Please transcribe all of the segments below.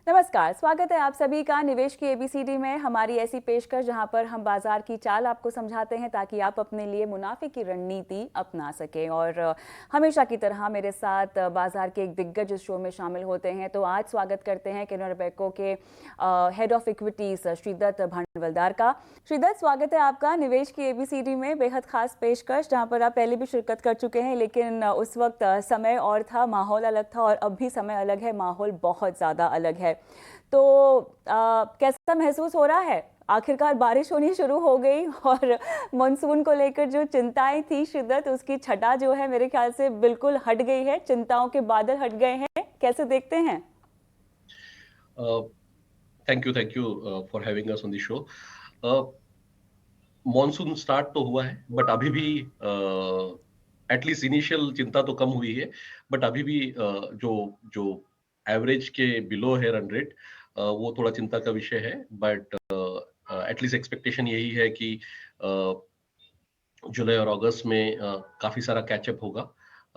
नमस्कार, स्वागत है आप सभी का निवेश की एबीसीडी में। हमारी ऐसी पेशकश जहां पर हम बाजार की चाल आपको समझाते हैं ताकि आप अपने लिए मुनाफे की रणनीति अपना सकें। और हमेशा की तरह मेरे साथ बाजार के एक दिग्गज इस शो में शामिल होते हैं। तो आज स्वागत करते हैं कैनरा रोबेको के हेड ऑफ इक्विटीज श्रीदत्त भांडवलदार का। श्रीदत्त, स्वागत है आपका निवेश की एबीसीडी में। बेहद खास पेशकश जहां पर आप पहले भी शिरकत कर चुके हैं, लेकिन उस वक्त समय और था, माहौल अलग था, और अब भी समय अलग है, माहौल बहुत ज़्यादा अलग है। तो कैसा महसूस हो रहा है? आखिरकार बारिश होनी शुरू हो गई और मानसून को लेकर जो चिंताएं थी शिद्दत, उसकी छटा जो है मेरे ख्याल से बिल्कुल हट गई है। चिंताओं के बादल हट गए हैं। कैसे देखते हैं? Thank you for having us on the show. Monsoon start तो हुआ है, बट अभी भी एटलीस्ट इनिशियल चिंता तो कम हुई है। बट अभी भी जो जो एवरेज के बिलो है रन रेट, वो थोड़ा चिंता का विषय है। बट एटलीस्ट एक्सपेक्टेशन यही है कि जुलाई और अगस्त में काफी सारा कैचअप होगा।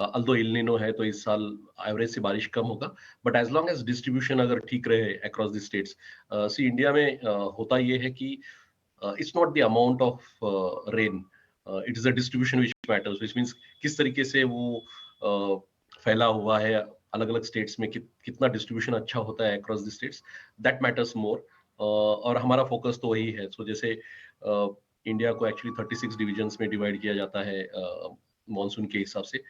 अल्दो इल नीनो है तो इस साल एवरेज से बारिश कम होगा, but as long as distribution अगर ठीक रहे across the states. See India में होता ये है कि it's not the amount of rain, it is the distribution which matters, which means किस तरीके से वो फैला हुआ है अलग अलग स्टेट्स में, कितना डिस्ट्रीब्यूशन अच्छा होता है across the states, that matters more. और हमारा फोकस तो वही है। सो जैसे इंडिया को एक्चुअली 36 डिविजन्स में डिवाइड किया जाता है मॉनसून के हिसाब से।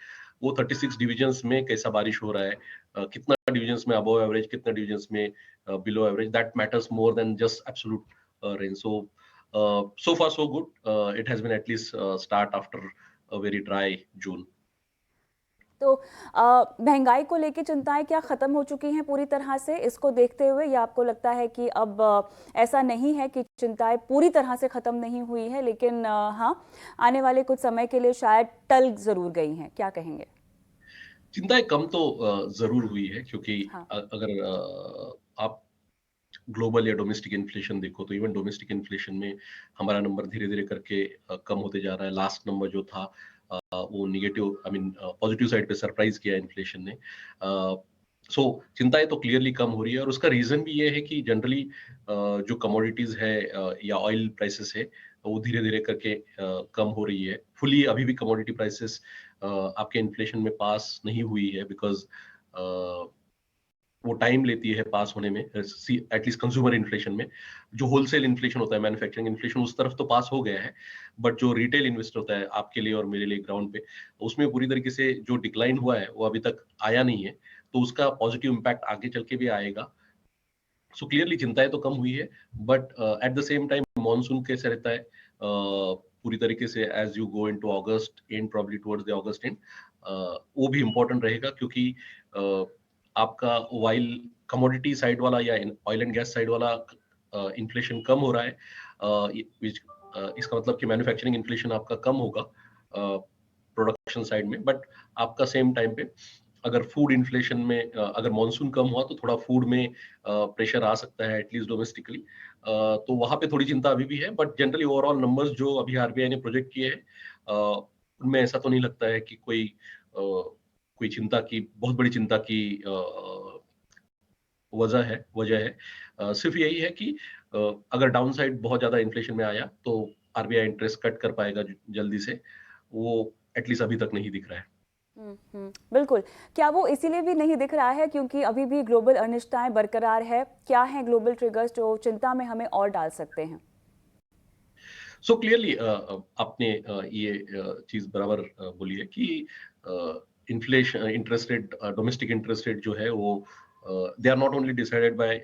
वो 36 डिविजन्स में कैसा बारिश हो रहा है, कितना डिविजन्स में अबव एवरेज, कितना डिविजन्स में below average, that matters more than just absolute rain. So far so good. It has been at least start after a very dry June. तो महंगाई को लेकर चिंताएं क्या खत्म हो चुकी हैं पूरी तरह से इसको देखते हुए, या आपको लगता है कि अब ऐसा नहीं है कि चिंताएं पूरी तरह से खत्म नहीं हुई है, लेकिन हाँ, आने वाले कुछ समय के लिए शायद टल जरूर गई हैं? क्या कहेंगे? चिंताएं कम तो जरूर हुई है, क्योंकि हाँ। अगर आप ग्लोबल या डोमेस्टिक इन्फ्लेशन देखो तो इवन डोमेस्टिक इन्फ्लेशन में हमारा नंबर धीरे धीरे करके कम होते जा रहा है। लास्ट नंबर जो था वो negative, I mean positive side पे सरप्राइज किया इन्फ्लेशन ने। सो चिंताएं तो क्लियरली कम हो रही है, और उसका रीजन भी ये है कि जनरली जो कमोडिटीज है या ऑयल प्राइसेस है, वो धीरे धीरे करके कम हो रही है। फुली अभी भी कमोडिटी प्राइसेस आपके इन्फ्लेशन में पास नहीं हुई है, बिकॉज वो टाइम लेती है पास होने में। एटलीस्ट कंज्यूमर इन्फ्लेशन में जो होलसेल इन्फ्लेशन होता है, मैन्युफैक्चरिंग इन्फ्लेशन, उस तरफ तो पास हो गया है। बट जो रिटेल इन्वेस्टर होता है आपके लिए और मेरे लिए ग्राउंड पे, उसमें पूरी तरीके से जो डिक्लाइन हुआ है वो अभी तक आया नहीं है। तो उसका पॉजिटिव इम्पैक्ट आगे चल के भी आएगा। सो क्लियरली चिंताएं तो कम हुई है, but at the same time monsoon कैसे रहता है पूरी तरीके से as you go into August end, probably towards the August end, वो भी इम्पोर्टेंट रहेगा। क्योंकि आपका वाइल कमोडिटी साइड वाला या ऑयल एंड गैस साइड वाला इन्फ्लेशन कम हो रहा है, इसका मतलब कि मैन्युफैक्चरिंग इन्फ्लेशन आपका कम होगा प्रोडक्शन साइड में। बट आपका सेम टाइम पे अगर फूड इन्फ्लेशन में अगर मॉनसून कम हुआ तो थोड़ा फूड में प्रेशर आ सकता है, एटलीस्ट डोमेस्टिकली। तो वहां पे थोड़ी चिंता अभी भी है। बट जनरली ओवरऑल नंबर्स जो अभी आरबीआई ने प्रोजेक्ट किए हैं, उनमें ऐसा तो नहीं लगता है कि कोई चिंता की, बहुत बड़ी चिंता की वजह है। सिर्फ यही है कि अगर डाउन साइड बहुत ज्यादा इन्फ्लेशन में आया तो आरबीआई इंटरेस्ट कट कर पाएगा जल्दी से। वो एटलीस्ट अभी तक नहीं दिख रहा है। बिल्कुल। क्या वो इसीलिए भी नहीं दिख रहा है क्योंकि अभी भी ग्लोबल अनिश्चितताएं बरकरार है? क्या है ग्लोबल ट्रिगर्स जो चिंता में हमें और डाल सकते हैं? सो क्लियरली आपने ये चीज बराबर बोली है कि inflation, interest rate, domestic interest rate जो है वो they are not only decided by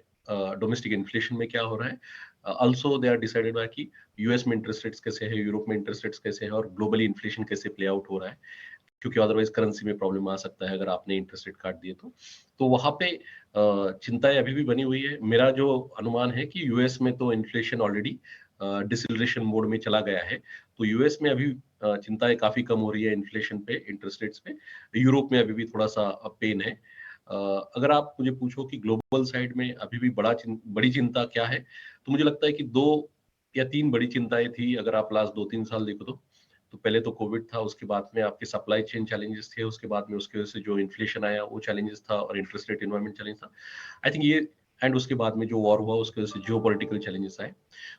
domestic inflation में क्या हो रहा है, also they are decided by कि यूएस में इंटरेस्ट रेट्स कैसे है, यूरोप में इंटरेस्ट रेट्स कैसे है, और ग्लोबली इन्फ्लेशन कैसे प्ले आउट हो रहा है। क्योंकि अदरवाइज करेंसी में प्रॉब्लम आ सकता है अगर आपने इंटरेस्ट रेट काट दिए तो वहां पे चिंताएं अभी भी बनी हुई है। मेरा जो अनुमान है कि यूएस में तो इन्फ्लेशन ऑलरेडी डिसिलरेशन मोड में चला गया है। तो यूएस में अभी चिंताएं काफी कम हो रही है इन्फ्लेशन पे, इंटरेस्ट रेट्स पे। यूरोप में अभी भी थोड़ा सा पेन है। अगर आप मुझे पूछो कि ग्लोबल साइड में अभी भी बड़ी चिंता क्या है, तो मुझे लगता है कि 2 या 3 बड़ी चिंताएं थी। अगर आप लास्ट 2-3 साल देखो तो पहले तो कोविड था, उसके बाद में आपके सप्लाई चेन चैलेंजेस थे, उसके बाद में उसके वजह से जो इन्फ्लेशन आया वो चैलेंजेस था, और इंटरेस्ट रेट एनवायरमेंट चैलेंज था। आई थिंक ये एंड उसके बाद में जो वॉर हुआ उसके वजह से जियो पॉलिटिकल चैलेंजेस आए।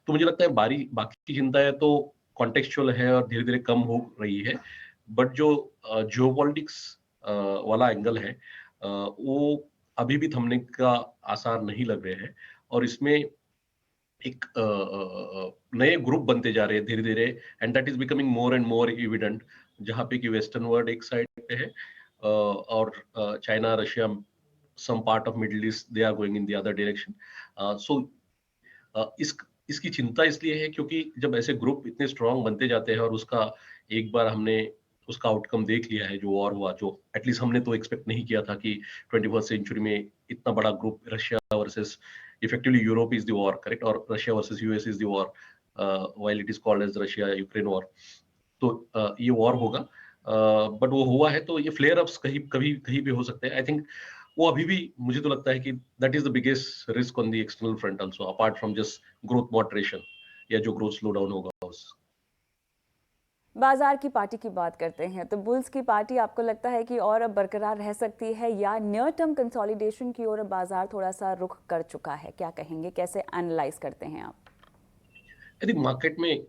तो मुझे लगता है बाकी चिंताएं तो कॉन्टेक्चुअल है और धीरे धीरे कम हो रही है, बट जो जियो पॉलिटिक्स वाला एंगल है वो अभी भी थमने का आसार नहीं लग रहे हैं। और इसमें एक नए ग्रुप बनते जा रहे हैं धीरे धीरे, and that is becoming more and more evident, जहाँ पे कि वेस्टर्न वर्ल्ड एक साइड पे है और China, Russia, some part of Middle East they are going in the other direction. So इसकी चिंता इसलिए है क्योंकि जब ऐसे ग्रुप इतने स्ट्रांग बनते जाते हैं और उसका एक बार हमने उसका आउटकम देख लिया है, जो वॉर हुआ, जो एटलीस्ट हमने तो एक्सपेक्ट नहीं किया था कि 21st सेंचुरी में इतना बड़ा group, Russia versus effectively Europe is the war, correct, और Russia versus US is the war, while it is called as Russia Ukraine war. तो ये वॉर होगा, बट वो हुआ है तो ये फ्लेयर अप्स कहीं कभी कहीं भी हो सकते हैं। आई थिंक वो अभी भी मुझे तो लगता है कि that is the biggest risk on the external front also, apart from just growth moderation या जो ग्रोथ स्लो डाउन होगा उस। बाजार की पार्टी की बात करते हैं तो बुल्स की पार्टी आपको लगता है कि और अब बरकरार रह सकती है या नियर टर्म कंसोलिडेशन की ओर बाजार थोड़ा सा रुख कर चुका है? क्या कहेंगे, कैसे एनालाइज करते हैं आप? आई थिंक मार्केट में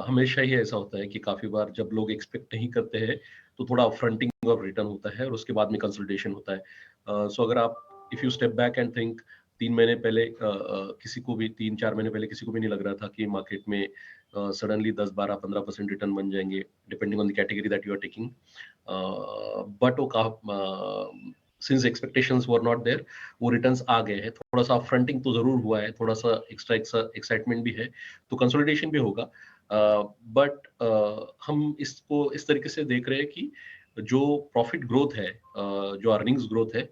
हमेशा ही ऐसा होता है कि काफी बार जब लोग एक्सपेक्ट नहीं करते हैं तो थोड़ा फ्रंटिंग ऑफ रिटर्न होता है और उसके बाद में कंसोलिडेशन होता है। सो अगर आप if you step back and think, 3 महीने पहले किसी को भी 3-4 महीने पहले किसी को भी नहीं लग रहा था कि मार्केट में सडनली 10-12-15% रिटर्न बन जाएंगे depending on the category that you are taking. But वो since expectations were not there, वो रिटर्न्स आ गए हैं। थोड़ा सा फ्रंटिंग तो जरूर हुआ है, थोड़ा सा एक्स्ट्रा एक्साइटमेंट भी है, तो कंसोलिडेशन भी होगा। बट हम इसको इस तरीके से देख रहे हैं कि जो प्रॉफिट ग्रोथ है, जो अर्निंग्स ग्रोथ है,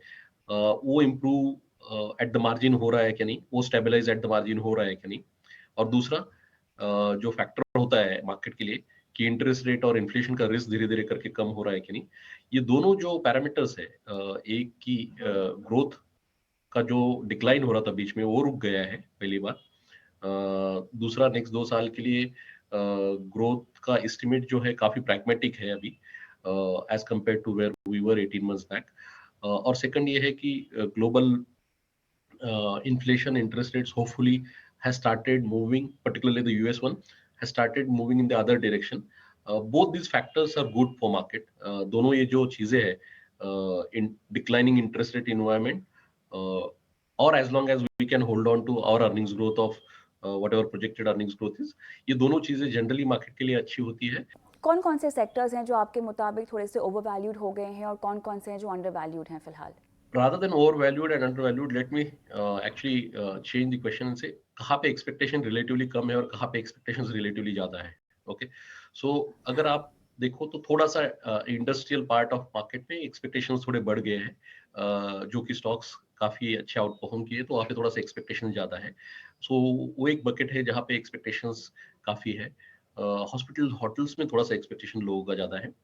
वो इम्प्रूव एट द मार्जिन हो रहा है कि नहीं, वो स्टेबलाइज एट द मार्जिन हो रहा है कि नहीं। और दूसरा जो फैक्टर होता है मार्केट के लिए कि इंटरेस्ट रेट और इन्फ्लेशन का रिस्क धीरे धीरे करके कम हो रहा है कि नहीं, ये दोनों जो पैरामीटर्स है, एक की ग्रोथ का जो डिक्लाइन हो रहा था बीच में वो रुक गया है पहली बार। दूसरा नेक्स्ट 2 साल के लिए ग्रोथ का एस्टिमेट जो है काफी प्रैग्मेटिक है अभी, as compare to where we were 18 months back. और सेकंड ये है कि global inflation, interest rates hopefully has started moving, particularly the US one, has started moving in the other direction. Both these factors are good for market. दोनों ये जो चीजें हैं, in declining interest rate environment, or as long as we can hold on to our earnings growth of whatever projected earnings growth is, ये दोनों चीजें generally market के लिए अच्छी होती है। कौन कौन से सेक्टर्स हैं जो आपके मुताबिक थोड़े से ओवर वैल्यूड हो गए हैं और कौन कौन से हैं जो अंडर वैल्यूड हैं फिलहाल? Rather than overvalued and undervalued, let me actually change the question and say कहाँ पे expectation relatively कम है और कहाँ पे expectations relatively ज्यादा है। ओके, सो अगर आप देखो तो थोड़ा सा इंडस्ट्रियल पार्ट ऑफ मार्केट में एक्सपेक्टेशंस थोड़े बढ़ गए हैं, जो कि स्टॉक्स काफी अच्छे आउट परफॉर्म किए, तो वहाँ पे थोड़ा सा एक्सपेक्टेशन ज्यादा है। सो वो एक बकेट है जहाँ पे एक्सपेक्टेशंस काफी है। हॉस्पिटल होटल्स में थोड़ा सा एक्सपेक्टेशन लोगों का ज्यादा है।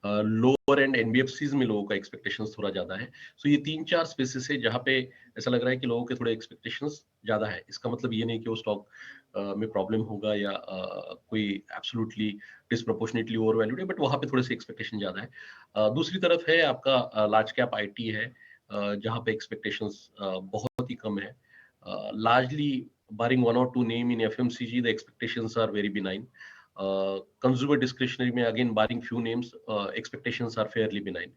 लोअर एंड एनबीएफसीज में लोगों का एक्सपेक्टेशंस थोड़ा ज्यादा है। सो ये 3-4 स्पेसेस है जहाँ पे ऐसा लग रहा है कि लोगों के थोड़े एक्सपेक्टेशंस ज्यादा है। इसका मतलब ये नहीं कि वो स्टॉक में प्रॉब्लम होगा या कोई एब्सोल्युटली डिस्प्रोपोर्शनेटली ओवर वैल्यूड है, बट वहाँ पे थोड़े से एक्सपेक्टेशन ज्यादा है। दूसरी तरफ है आपका लार्ज कैप आईटी है, जहाँ पे एक्सपेक्टेशंस बहुत ही कम है। Largely barring 1 or 2 name in FMCG, the expectations are very benign. Consumer discretionary में again barring few names, expectations are fairly benign.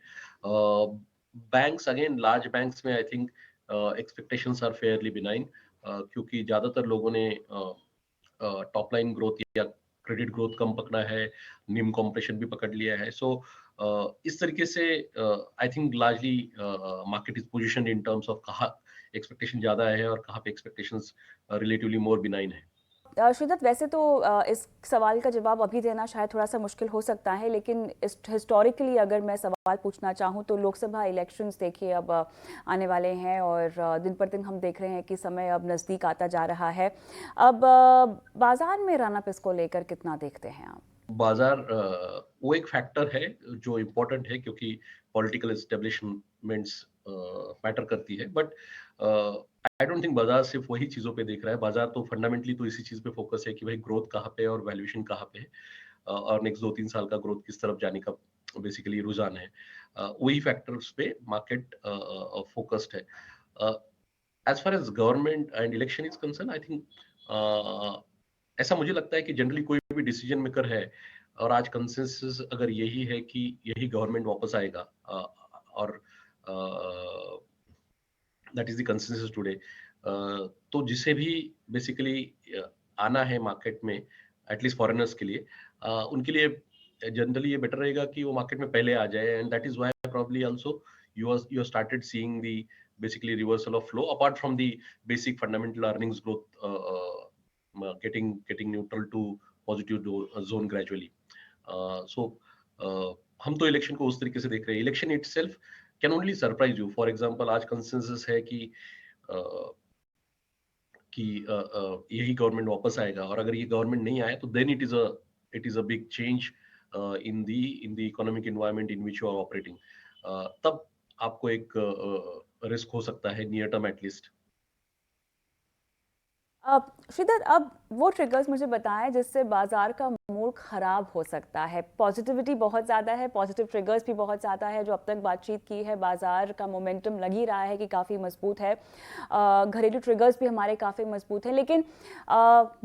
Banks again, large banks में I think expectations are fairly benign, क्योंकि ज्यादातर लोगों ने top line growth या credit growth कम पकड़ा है, निम कॉम्प्रेशन भी पकड़ लिया है। सो इस तरीके से I think largely market is position in terms of कहाँ एक्सपेक्टेशन ज्यादा है और कहाँ पे एक्सपेक्टेशंस रिलेटिवली मोर बिनाइन है। श्रीदत्त, वैसे तो इस सवाल का जवाब अभी देना शायद थोड़ा सा मुश्किल हो सकता है, लेकिन हिस्टोरिकली अगर मैं सवाल पूछना चाहूँ तो लोकसभा इलेक्शंस देखिए अब आने वाले हैं और दिन पर दिन हम देख रहे हैं कि समय अब नज़दीक आता जा रहा है। अब बाजार में रन अप इसको लेकर कितना देखते हैं आप? बाजार वो एक फैक्टर है जो इम्पोर्टेंट है, क्योंकि पॉलिटिकल एस्टेब्लिशमेंट्स मैटर करती है, बट आई डोंट थिंक बाजार सिर्फ वही चीजों पे देख रहा है। बाजार तो फंडामेंटली तो इसी चीज पे फोकस है कि भाई ग्रोथ कहाँ पे और वैल्यूएशन कहाँ पे है, और नेक्स्ट 2-3 साल का ग्रोथ किस तरफ जाने का बेसिकली रुझान है। वही फैक्टर्स पे मार्केट फोकस्ड है। As far as government and election is concern, I think ऐसा मुझे लगता है कि जनरली कोई भी डिसीजन मेकर है, और आज कंसेंसस अगर यही है कि यही गवर्नमेंट वापस आएगा, और that is the consensus today, तो जिसे भी बेसिकली आना है मार्केट में, एटलीस्ट फॉरेनर्स के लिए, उनके लिए जनरली ये बेटर रहेगा कि वो मार्केट में पहले आ जाए, and that is why probably also you have started seeing the basically reversal of flow apart from the basic fundamental earnings growth getting neutral to positive zone gradually. So हम तो election को उस तरीके से देख रहे हैं, election itself can only surprise you. For example आज कंसेंसस है कि uh, यही गवर्नमेंट वापस आएगा, और अगर ये गवर्नमेंट नहीं आया तो then it is a big change in the economic environment in which you are operating. तब आपको एक रिस्क हो सकता है, नियर टर्म एटलीस्ट. अब श्रीधर, अब वो ट्रिगर्स मुझे बताएं जिससे बाजार का मूड खराब हो सकता है. पॉजिटिविटी बहुत ज़्यादा है, पॉजिटिव ट्रिगर्स भी बहुत ज़्यादा है. जो अब तक बातचीत की है, बाजार का मोमेंटम लग ही रहा है कि काफ़ी मजबूत है. घरेलू ट्रिगर्स भी हमारे काफ़ी मजबूत हैं, लेकिन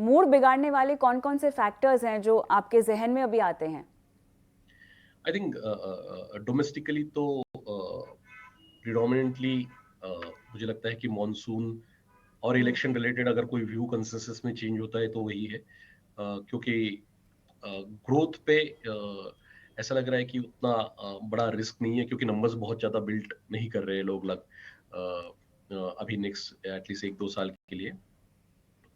मूड बिगाड़ने वाले कौन कौन से फैक्टर्स हैं जो आपके जहन में अभी आते हैं? आई थिंक डोमेस्टिकली तो प्रिडोमिनेंटली मुझे लगता है कि मॉनसून और इलेक्शन रिलेटेड अगर कोई व्यू कंसेंसस में चेंज होता है तो वही है, क्योंकि ग्रोथ पे ऐसा लग रहा है कि उतना बड़ा रिस्क नहीं है, क्योंकि नंबर्स बहुत ज्यादा बिल्ड नहीं कर रहे हैं लोग अभी नेक्स्ट एटलीस्ट 1-2 साल के लिए.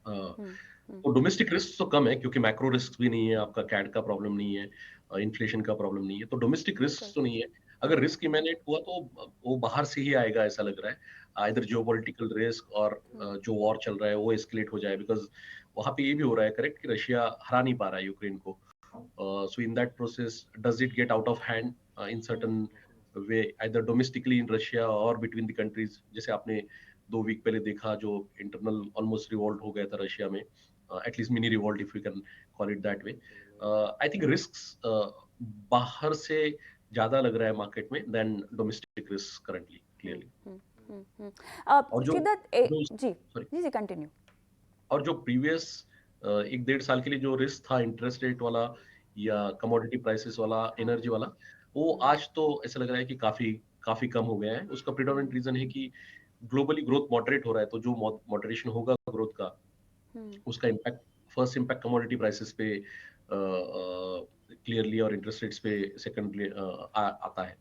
तो डोमेस्टिक रिस्क तो कम है, क्योंकि मैक्रो रिस्क भी नहीं है, आपका कैड का प्रॉब्लम नहीं है, इन्फ्लेशन का प्रॉब्लम नहीं है, तो डोमेस्टिक रिस्क तो नहीं है. अगर रिस्क इमेनेट हुआ तो वो बाहर से ही आएगा, ऐसा लग रहा है. आइदर जियोपॉलिटिकल रिस्क और जो वॉर चल रहा है वो एस्केलेट हो जाए, बिकॉज वहां पे ये भी हो रहा है करेक्ट कि रशिया हरा नहीं पा रहा है यूक्रेन को. So in that process does it get out of hand in certain way, either domestically in Russia और बिटवीन द कंट्रीज, जैसे आपने 2 वीक पहले देखा जो इंटरनल ऑलमोस्ट रिवॉल्ट हो गया था रशिया में, at least mini revolt if you can call it that way. I think risk बाहर से ज्यादा लग रहा है मार्केट में then domestic risk currently, clearly. और जो जी जी जी, कंटिन्यू. और जो प्रीवियस 1-1.5 साल के लिए जो रिस्क था इंटरेस्ट रेट वाला या कमोडिटी प्राइसेस वाला, एनर्जी वाला, वो आज तो ऐसा लग रहा है कि काफी काफी कम हो गया है. उसका प्रिडोमिनेंट रीजन है कि ग्लोबली ग्रोथ मॉडरेट हो रहा है, तो जो मॉडरेशन होगा ग्रोथ का, उसका impact first impact commodity prices पे क्लियरली और इंटरेस्ट रेट्स पे सेकंडली आता है.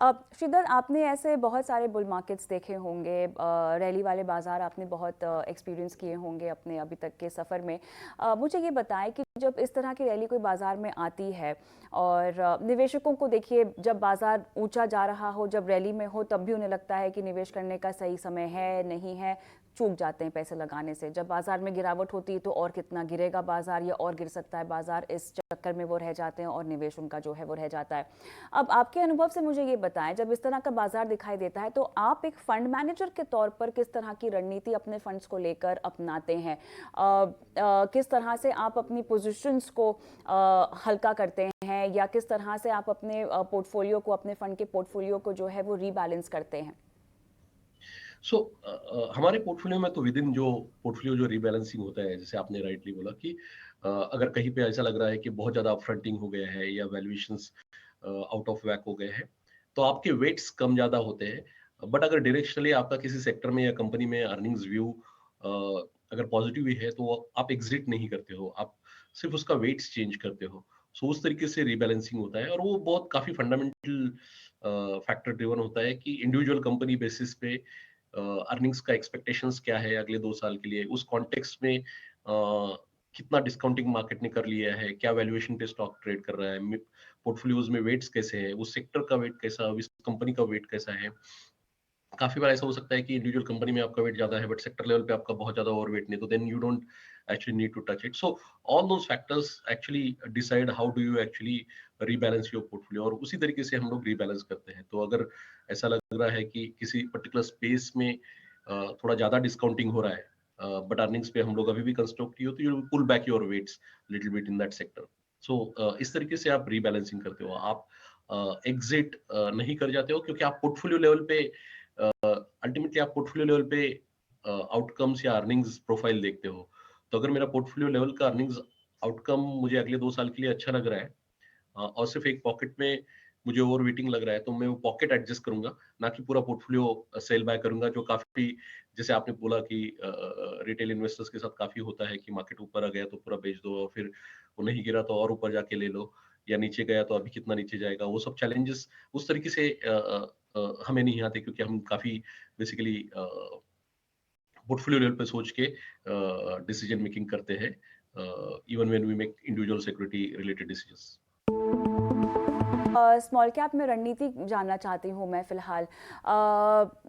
अब श्रीधर, आपने ऐसे बहुत सारे बुल मार्केट्स देखे होंगे, रैली वाले बाजार आपने बहुत एक्सपीरियंस किए होंगे अपने अभी तक के सफ़र में. मुझे ये बताएं कि जब इस तरह की रैली कोई बाजार में आती है और निवेशकों को देखिए, जब बाजार ऊंचा जा रहा हो, जब रैली में हो, तब भी उन्हें लगता है कि निवेश करने का सही समय है, नहीं है, चूक जाते हैं पैसे लगाने से. जब बाजार में गिरावट होती है तो और कितना गिरेगा बाजार, या और गिर सकता है बाजार, इस चक्कर में वो रह जाते हैं और निवेश उनका जो है वो रह जाता है. अब आपके अनुभव से मुझे ये बताएं, जब इस तरह का बाजार दिखाई देता है तो आप एक फंड मैनेजर के तौर पर किस तरह की रणनीति अपने फंड्स को लेकर अपनाते हैं? किस तरह से आप अपनी पोजीशंस को हल्का करते हैं, या किस तरह से आप अपने पोर्टफोलियो को, अपने फंड के पोर्टफोलियो को जो है वो रीबैलेंस करते हैं? सो हमारे पोर्टफोलियो में तो विद इन जो पोर्टफोलियो जो रीबैलेंसिंग होता है, जैसे आपने राइटली बोला कि अगर कहीं पे ऐसा लग रहा है कि बहुत ज्यादा अपफ्रंटिंग हो गया है या वैल्यूएशंस आउट ऑफ वैक हो गए हैं, तो आपके वेट्स कम ज्यादा होते हैं. बट अगर डायरेक्शनली आपका किसी सेक्टर में या कंपनी में अर्निंग्स व्यू अगर पॉजिटिव ही है, तो आप एग्जिट नहीं करते हो, आप सिर्फ उसका वेट्स चेंज करते हो. सो उस तरीके से रीबैलेंसिंग होता है, और वो बहुत काफी फंडामेंटल फैक्टर ड्रिवन होता है कि इंडिविजुअल कंपनी बेसिस पे अर्निंग्स का एक्सपेक्टेशंस क्या है अगले 2 साल के लिए, उस कॉन्टेक्स्ट में कितना डिस्काउंटिंग मार्केट ने कर लिया है, क्या वैल्यूएशन पे स्टॉक ट्रेड कर रहा है, पोर्टफोलियोज में वेट्स कैसे है, उस सेक्टर का वेट कैसा, उस कंपनी का वेट कैसा है. काफी बार ऐसा हो सकता है कि इंडिविजुअल कंपनी में आपका वेट ज्यादा है बट सेक्टर लेवल पे आपका बहुत ज्यादा ओवर वेट नहीं, तो then you don't actually need to touch it. So all those factors actually decide how do you actually rebalance your portfolio, और उसी तरीके से हम लोग rebalance करते हैं. तो अगर ऐसा लग रहा है कि किसी particular space में थोड़ा ज्यादा डिस्काउंटिंग हो रहा है बट अर्निंग्स पे हम लोग अभी भी कंस्ट्रक्टिव हो, तो you pull back your weights little bit in that sector. So इस तरीके से आप रीबैलेंसिंग करते हो, आप एग्जिट नहीं कर जाते हो, क्योंकि आप पोर्टफोलियो लेवल पे अल्टीमेटली आप पोर्टफोलियो लेवल पे आउटकम्स या अर्निंग्स प्रोफाइल देखते हो। तो अगर मेरा पोर्टफोलियो लेवल का अर्निंग्स आउटकम मुझे अगले 2 साल के लिए अच्छा लग रहा है, और सिर्फ एक पॉकेट में मुझे ओवरवेटिंग लग रहा है, तो मैं वो पॉकेट एडजस्ट करूंगा, ना कि पूरा पोर्टफोलियो सेल बाय करूंगा, जो काफी, जैसे आपने बोला कि रिटेल इन्वेस्टर्स के साथ काफी होता है कि मार्केट ऊपर आ गया तो पूरा बेच दो, और फिर वो नहीं गिरा तो और ऊपर जाके ले लो, या नीचे गया तो अभी कितना नीचे जाएगा। वो सब चैलेंजेस उस तरीके से हमें नहीं आते, क्योंकि हम काफी बेसिकली पोर्टफोलियो लेवल पे सोच के डिसीजन मेकिंग करते हैं, even when we make individual security related decisions. Small cap में रणनीति जानना चाहती हूँ मैं फिलहाल।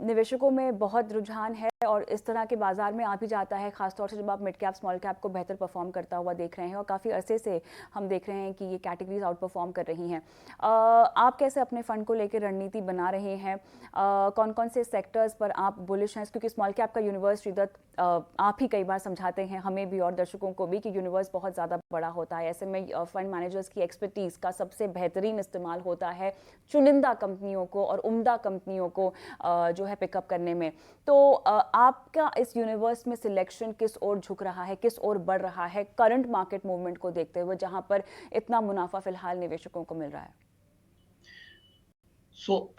निवेशकों में बहुत रुझान है और इस तरह के बाजार में आ भी जाता है, खासतौर से जब आप मिड कैप स्मॉल कैप को बेहतर परफॉर्म करता हुआ देख रहे हैं, और काफ़ी अरसे से हम देख रहे हैं कि ये कैटेगरीज आउट परफॉर्म कर रही हैं। आप कैसे अपने फंड को लेकर रणनीति बना रहे हैं? कौन कौन से सेक्टर्स पर आप बुलिश हैं? क्योंकि स्मॉल कैप का यूनिवर्स, श्रीदत्त, आप ही कई बार समझाते हैं हमें भी और दर्शकों को भी कि यूनिवर्स बहुत ज़्यादा बड़ा होता है। ऐसे में फंड मैनेजर्स की एक्सपर्टीज़ का सबसे बेहतरीन इस्तेमाल होता है चुनिंदा कंपनियों को और उम्दा कंपनियों को जो है पिकअप करने में। तो आपका इस यूनिवर्स में सिलेक्शन किस ओर झुक रहा है, किस ओर बढ़ रहा है करंट मार्केट मूवमेंट को देखते हुए, जहां पर इतना मुनाफा फिलहाल निवेशकों को मिल रहा है? सो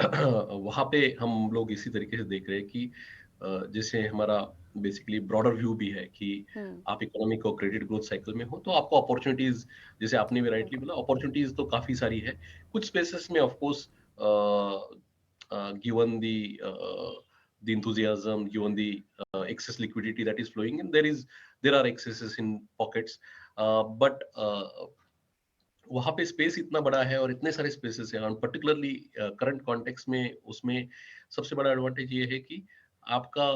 वहाँ पे हम लोग इसी तरीके से देख रहे हैं कि जैसे हमारा बेसिकली ब्रॉडर व्यू भी है कि आप इकोनॉमिक और क्रेडिट ग्रोथ साइकिल में हो, तो आपको अपॉर्चुनिटीज, जैसे आपने भी राइटली बोला, अपॉर्चुनिटीज तो काफी सारी है। कुछ स्पेसेस में of course, given the enthusiasm, given the excess liquidity that is flowing in, there are excesses in pockets, but वहाँ पे स्पेस इतना बड़ा है और इतने सारे स्पेसेस हैं, और पर्टिकुलरली करंट कॉन्टेक्स्ट में, उसमें सबसे बड़ा एडवांटेज ये है कि आपका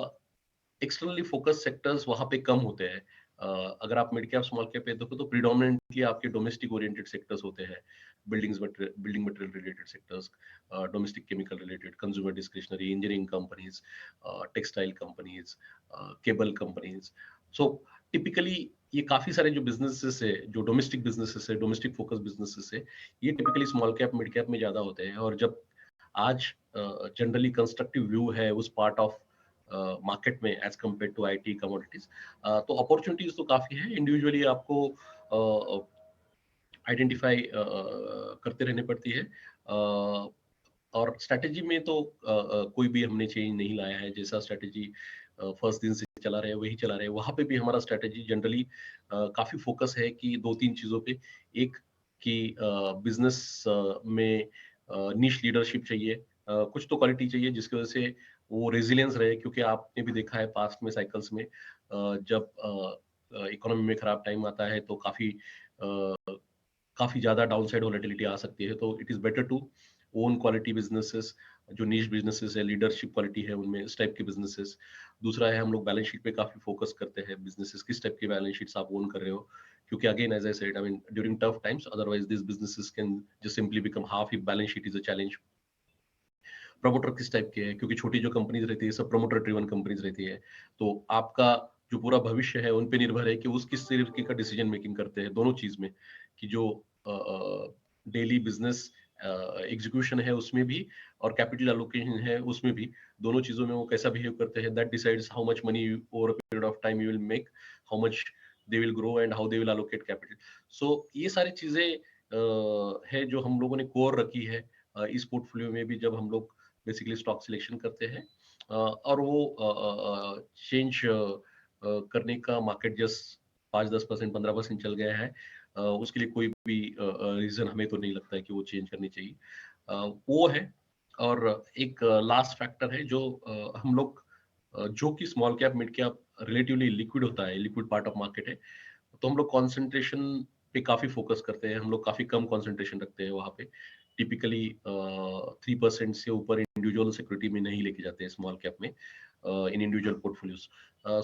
एक्सटर्नली फोकस सेक्टर्स वहाँ पे कम होते हैं। अगर आप मिड कैप स्मॉल कैप पे देखो तो प्रीडोमिनेंटली आपके डोमेस्टिक ओरिएंटेड सेक्टर्स होते हैं, building material related sectors, domestic chemical related, consumer discretionary, engineering companies, textile companies, cable companies. So typically ये काफी सारे जो बिजनेसेस है, जो डोमेस्टिक बिजनेसेस है, डोमेस्टिक फोकस बिजनेसेस है, ये typically small cap mid cap में ज्यादा होते हैं। और जब आज जनरली कंस्ट्रक्टिव व्यू है उस पार्ट ऑफ मार्केट में as compare to IT commodities, तो अपॉर्चुनिटीज तो काफी है। इंडिविजुअली आपको आइडेंटिफाई करते रहने पड़ती है, और स्ट्रैटेजी में तो कोई भी हमने चेंज नहीं लाया है। जैसा स्ट्रैटेजी फर्स्ट दिन से चला रहे हैं वही चला रहे हैं। वहाँ पे भी हमारा स्ट्रैटेजी जनरली काफी फोकस है कि 2-3 चीजों पे। एक कि बिजनेस में निश लीडरशिप चाहिए, कुछ तो क्वालिटी चाहिए जिसकी वजह से वो रेजिलियंस रहे, क्योंकि आपने भी देखा है पास्ट में साइकिल्स में, जब इकोनॉमी में खराब टाइम आता है तो काफी ज्यादा डाउनसाइड वोलेटिलिटी आ सकती है। तो it is better to own quality businesses, जो नीश बिजनेसेस है, लीडरशिप क्वालिटी है उनमें, इस टाइप के बिजनेसेस। दूसरा है, हम लोग बैलेंस शीट पे काफी फोकस करते हैं, बिजनेसेस किस टाइप की बैलेंस शीट्स आप ओन कर रहे हो, क्योंकि again as I said, I mean during tough times, otherwise this businesses can just simply become half if balance sheet is a challenge. Promoter किस टाइप के हैं, क्योंकि छोटी जो कंपनीज रहती है सब प्रमोटर ड्रिवन कंपनीज रहती है, तो आपका जो पूरा भविष्य है उन पे निर्भर है कि उस किस तरीके का डिसीजन मेकिंग करते हैं दोनों चीज में, कि जो डेली बिजनेस एग्जीक्यूशन है उसमें भी और कैपिटल एलोकेशन है उसमें भी, दोनों चीजों में वो कैसा बिहेव करते हैं, that decides how much money over a period of time you will make, how much they will grow and how they will allocate capital. So ये सारी चीजें है जो हम लोगों ने कोर रखी है इस पोर्टफोलियो में भी, जब हम लोग बेसिकली स्टॉक सिलेक्शन करते हैं। और वो चेंज करने का मार्केट जस्ट 5-10%, 15% चल गया है, उसके लिए कोई भी रीजन हमें तो नहीं लगता है कि वो चेंज करनी चाहिए। वो है। और एक लास्ट फैक्टर है जो हम लोग, जो कि small cap mid cap relatively liquid होता है, लिक्विड पार्ट ऑफ मार्केट है, तो हम लोग कंसंट्रेशन पे काफी फोकस करते हैं। हम लोग काफी कम कंसंट्रेशन रखते हैं वहाँ पे, टिपिकली 3% से ऊपर इंडिविजुअल सिक्योरिटी में नहीं लेके जाते हैं स्मॉल कैप में, इन इंडिविजुअल पोर्टफोलियोज।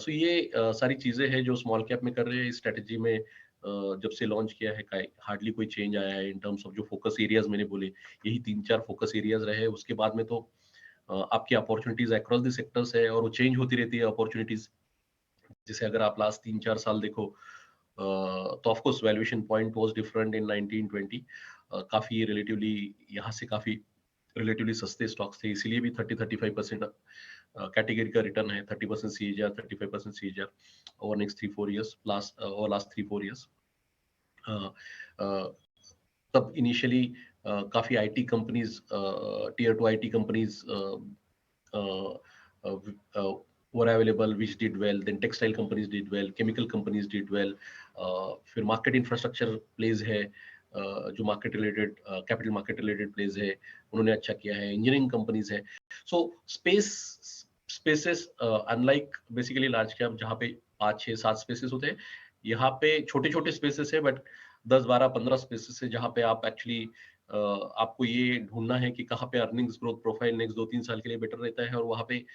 सो ये सारी चीजें हैं जो स्मॉल कैप में कर रहे हैं। इस स्ट्रेटेजी में जब से लॉन्च किया है हार्डली कोई चेंज आया है इन टर्म्स ऑफ जो फोकस एरियाज मैंने बोले, यही 3-4 फोकस एरियाज रहे। उसके बाद में तो आपकी अपॉर्चुनिटीज अक्रॉस द सेक्टर्स है और वो चेंज होती रहती है अपॉर्चुनिटीज। जैसे अगर आप लास्ट 3-4 साल देखो, तो of course valuation point was different in 1920, काफी रिलेटिवली यहाँ से काफी रिलेटिवली सस्ते स्टॉक्स थे, इसीलिए भी 30-35% कैटेगरी का रिटर्न है, 30% CAGR, 35% CAGR over next 3-4 years, last 3-4 years. तब इनिशियली काफी IT companies, tier 2 IT companies were available which did well, then textile companies did well, chemical companies did well, फिर market infrastructure plays है, जो market related, capital market related place है, उन्होंने अच्छा किया है, इंजीनियरिंग कंपनीज है। So spaces unlike basically large cap जहाँ पे 5-6-7 स्पेसेस होते हैं, यहाँ पे छोटे छोटे स्पेसेस है, बट 10-12-15 स्पेसेस है जहाँ पे आप एक्चुअली आपको ये ढूंढना है कि कहाँ पे अर्निंग्स ग्रोथ प्रोफाइल नेक्स्ट 2-3 साल के लिए बेटर रहता है, और वहाँ पे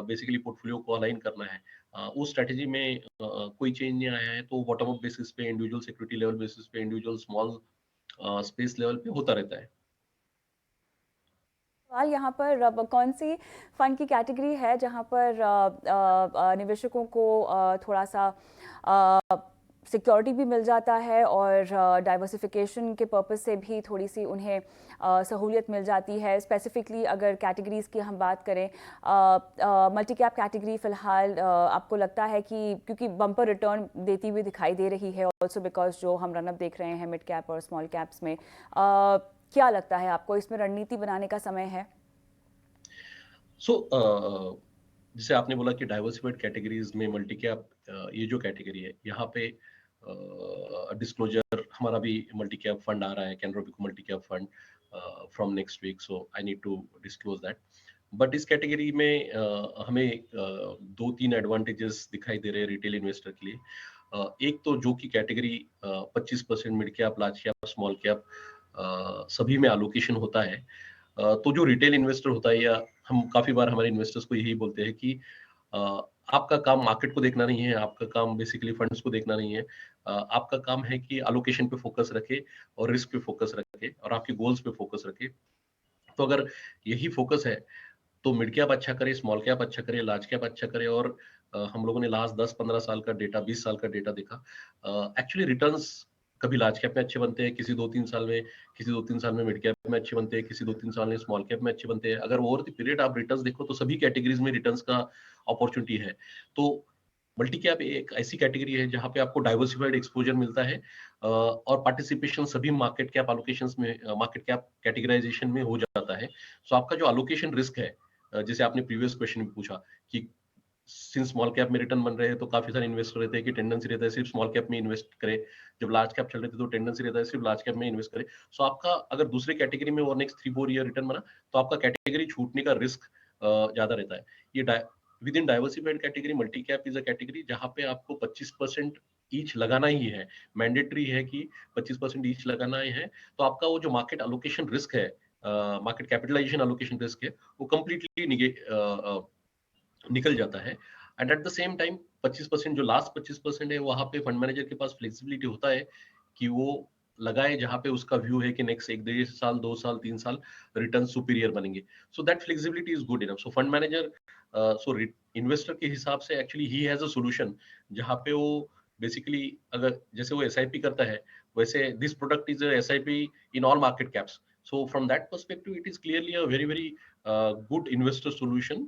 बेसिकली पोर्टफोलियो को अलाइन करना है। उस स्ट्रेटेजी में कोई चेंज नहीं आया है, तो बॉटम अप बेसिस पे, इंडिविजुअल सिक्योरिटी लेवल बेसिस पे, इंडिविजुअल स्मॉल स्पेस लेवल पे होता रहता है। सवाल यहाँ पर कौन सी फंड की कैटेगरी है जहाँ पर निवेशकों को थोड़ा सा सिक्योरिटी भी मिल जाता है और डाइवर्सिफिकेशन के पर्पस से भी थोड़ी सी उन्हें सहूलियत मिल जाती है? स्पेसिफिकली अगर कैटेगरीज की हम बात करें, मल्टी कैप कैटेगरी फ़िलहाल आपको लगता है कि क्योंकि बम्पर रिटर्न देती हुई दिखाई दे रही है, ऑल्सो बिकॉज जो हम रनअप देख रहे हैं मिड कैप और स्मॉल कैप्स में, क्या लगता है आपको इसमें रणनीति बनाने का समय है? जैसे आपने बोला कि डाइवर्सिफाइड कैटेगरीज में मल्टी कैप, ये जो कैटेगरी है यहाँ पे डिस्क्लोजर हमारा भी मल्टी कैप फंड आ रहा है, Canara Robeco multi cap fund from next week, so I need to disclose that. But इस कैटेगरी में हमें 2-3 एडवांटेजेस दिखाई दे रहे हैं रिटेल इन्वेस्टर के लिए। एक तो जो कि category 25% mid cap, large cap, small cap सभी में एलोकेशन होता है। तो जो रिटेल इन्वेस्टर होता है, या हम काफी बार हमारे इन्वेस्टर्स को यही बोलते हैं कि आपका काम मार्केट को देखना नहीं है, आपका काम बेसिकली फंड्स को देखना नहीं है, आपका काम है कि एलोकेशन पे फोकस रखे और रिस्क पे फोकस रखे और आपके गोल्स पे फोकस रखे। तो अगर यही फोकस है तो मिड कैप अच्छा करे, स्मॉल कैप अच्छा करे, लार्ज कैप अच्छा करे। और हम लोगों ने लास्ट 10-15 साल का डेटा, 20 साल का डेटा देखा, एक्चुअली रिटर्न्स कभी लार्ज कैप में अच्छे बनते हैं, किसी 2-3 साल में, किसी 2-3 साल में मिड कैप में अच्छे बनते हैं, किसी 2-3 साल में स्मॉल कैप में अच्छे बनते हैं। अगर ओवर द पीरियड आप रिटर्न्स देखो तो सभी कैटेगरीज में रिटर्न्स का अपॉर्चुनिटी है। तो मल्टी कैप एक ऐसी कैटेगरी है जहां पे आपको डाइवर्सिफाइड एक्सपोजर मिलता है, और पार्टिसिपेशन सभी मार्केट कैप एलोकेशंस में, मार्केट कैप कैटेगराइजेशन में हो जाता है। सो आपका जो एलोकेशन रिस्क है, जैसे आपने प्रीवियस क्वेश्चन में पूछा कि सिंस स्मॉल कैप में रिटर्न बन रहे हैं तो काफी सारे इन्वेस्टर रहते हैं कि टेंडेंसी रहता है सिर्फ स्मॉल कैप में इन्वेस्ट करे, जब लार्ज कैप चल रहे थे तो टेंडेंसी रहता है सिर्फ लार्ज कैप में इन्वेस्ट करे। सो आपका अगर दूसरे कैटेगरी में और नेक्स्ट 3-4 ईयर रिटर्न बना तो आपका कैटेगरी छूटने का रिस्क ज्यादा रहता है। ये with in diversified category multi cap is a category जहां पे आपको 25% ईच लगाना ही है, मैंडेटरी है कि 25% ईच लगाना ही है। तो आपका वो जो मार्केट एलोकेशन रिस्क है, मार्केट कैपिटलाइजेशन एलोकेशन रिस्क है, वो कंप्लीटली निकल जाता है। And eight the same time 25% जो लास्ट 25% है, वहां पे फंड मैनेजर के पास फ्लेक्सिबिलिटी होता है कि वो लगाए जहां पे उसका व्यू है कि नेक्स्ट 1-1.5 साल, 2 साल, 3 साल रिटर्न सुपीरियर बनेंगे। So that flexibility is good enough. So fund manager, so investor के हिसाब से actually he has a solution जहां पे वो बेसिकली, अगर जैसे वो एसआईपी करता है वैसे this product is SIP in all market caps. So from that perspective, it is clearly a very, very good investor solution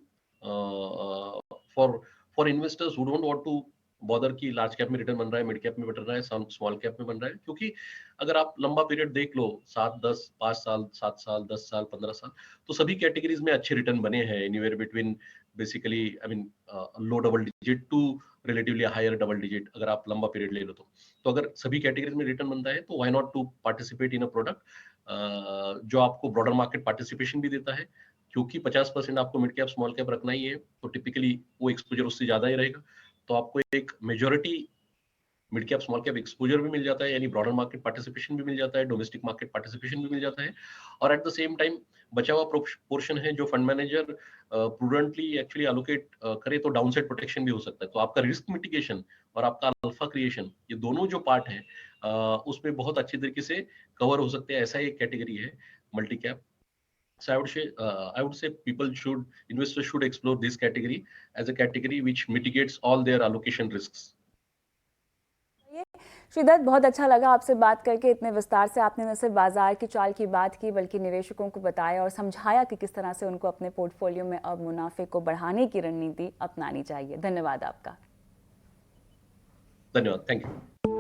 for investors who don't want to bother की लार्ज कैप में return बन रहा है, mid cap में बन रहा है, small cap में बन रहा है। क्योंकि अगर आप लंबा पीरियड देख लो, 5 साल, 7 साल, 10 साल, 15 साल, तो सभी कैटेगरीज में अच्छे रिटर्न बने हैं, anywhere between basically I mean low double digit to relatively higher double digit, अगर आप लंबा पीरियड ले लो तो अगर सभी कैटेगरीज में रिटर्न बनता है तो why not to participate in a product जो आपको ब्रॉडर मार्केट पार्टिसिपेशन भी देता है। क्योंकि 50% आपको मिड कैप स्मॉल कैप रखना ही है, तो टिपिकली वो एक्सपोजर उससे ज्यादा ही रहेगा, तो आपको एक majority mid cap small cap exposure भी मिल जाता है, यानी ब्रॉडर मार्केट पार्टिसिपेशन भी मिल जाता है, डोमेस्टिक मार्केट पार्टिसिपेशन भी मिल जाता है। और एट द सेम टाइम बचा हुआ पोर्शन है जो fund manager prudently actually allocate करे तो डाउनसाइड प्रोटेक्शन भी हो सकता है। तो आपका रिस्क मिटिगेशन और आपका अल्फा क्रिएशन, ये दोनों जो पार्ट है उसमें बहुत अच्छी तरीके से कवर हो सकते हैं। ऐसा एक कैटेगरी है multi cap. So I would say investors should explore this category as a category which mitigates all their allocation risks. Shridatt, बहुत अच्छा लगा आपसे बात करके। इतने विस्तार से आपने न सिर्फ बाजार की चाल की बात की बल्कि निवेशकों को बताया और समझाया कि किस तरह से उनको अपने पोर्टफोलियो में अब मुनाफे को बढ़ाने की रणनीति अपनानी चाहिए। धन्यवाद आपका। धन्यवाद, थैंक यू।